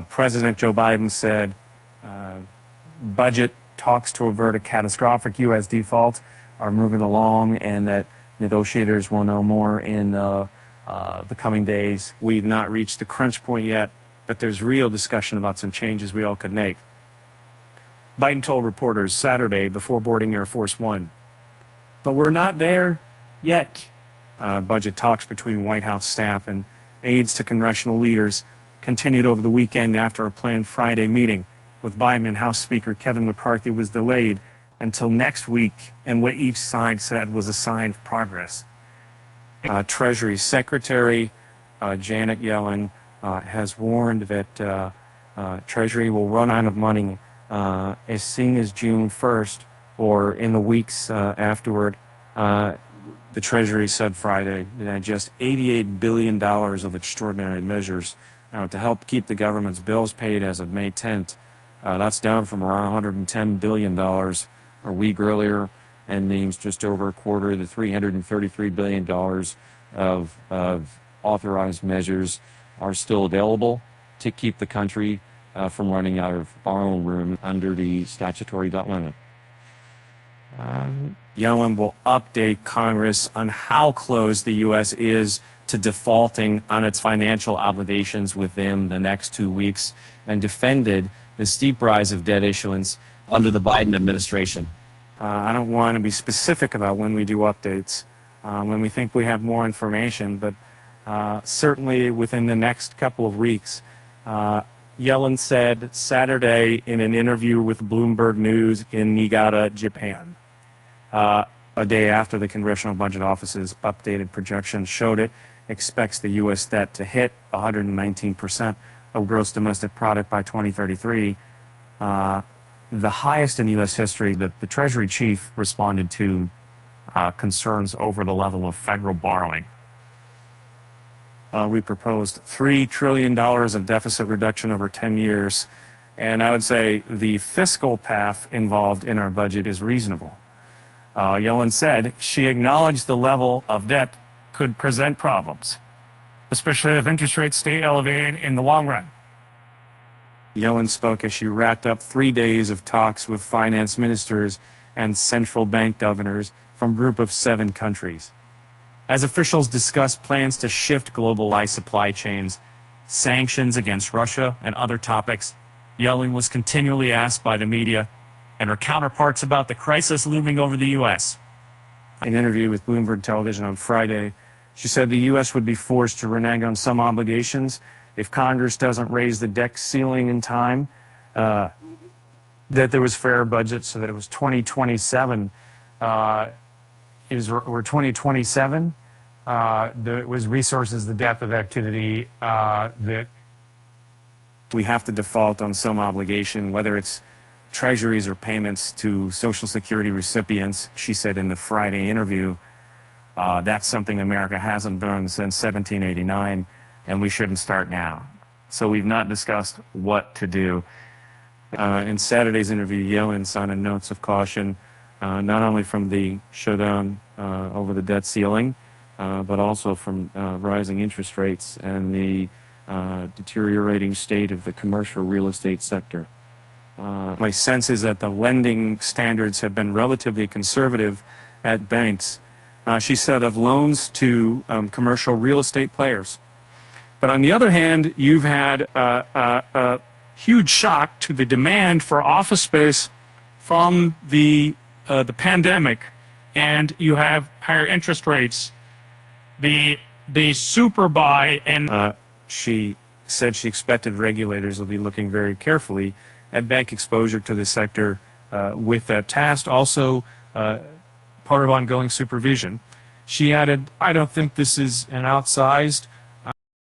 President Joe Biden said budget talks to avert a catastrophic U.S. default are moving along, and that negotiators will know more in the coming days. We've not reached the crunch point yet, but there's real discussion about some changes we all could make. Biden told reporters Saturday before boarding Air Force One, but we're not there yet. Budget talks between White House staff and aides to congressional leaders continued over the weekend after a planned Friday meeting with Biden and House Speaker Kevin McCarthy was delayed until next week, and what each side said was a sign of progress. Treasury Secretary Janet Yellen has warned that Treasury will run out of money as soon as June 1st or in the weeks afterward. The Treasury said Friday that just $88 billion of extraordinary measures to help keep the government's bills paid as of May 10th. That's down from around $110 billion a week earlier, and means just over a quarter of the $333 billion of authorized measures are still available to keep the country from running out of borrowing room under the statutory debt limit. Yellen will update Congress on how close the U.S. is to defaulting on its financial obligations within the next 2 weeks, and defended the steep rise of debt issuance under the Biden administration. I don't want to be specific about when we do updates, when we think we have more information, but certainly within the next couple of weeks. Yellen said Saturday in an interview with Bloomberg News in Niigata, Japan, a day after the Congressional Budget Office's updated projections showed it expects the U.S. debt to hit 119% of gross domestic product by 2033, the highest in U.S. history. That the Treasury chief responded to concerns over the level of federal borrowing. We proposed $3 trillion of deficit reduction over 10 years, and I would say the fiscal path involved in our budget is reasonable. Yellen said she acknowledged the level of debt could present problems, especially if interest rates stay elevated in the long run. Yellen spoke as she wrapped up 3 days of talks with finance ministers and central bank governors from a group of 7 countries. As officials discussed plans to shift globalized supply chains, sanctions against Russia, and other topics, Yellen was continually asked by the media and her counterparts about the crisis looming over the U.S. In an interview with Bloomberg Television on Friday, she said the U.S. would be forced to renege on some obligations if Congress doesn't raise the debt ceiling in time, that there was fair budget, so that it was 2027. We're 2027. There was resources, the depth of activity, that we have to default on some obligation, whether it's treasuries or payments to Social Security recipients. She said in the Friday interview, that's something America hasn't done since 1789, and we shouldn't start now. So we've not discussed what to do. In Saturday's interview, Yellen sounded notes of caution, not only from the showdown over the debt ceiling, but also from rising interest rates and the deteriorating state of the commercial real estate sector. My sense is that the lending standards have been relatively conservative at banks. She said, of loans to commercial real estate players. But on the other hand, you've had a huge shock to the demand for office space from the pandemic, and you have higher interest rates. The super buy, and she said she expected regulators will be looking very carefully at bank exposure to the sector with that task, also part of ongoing supervision. She added, I don't think this is an outsized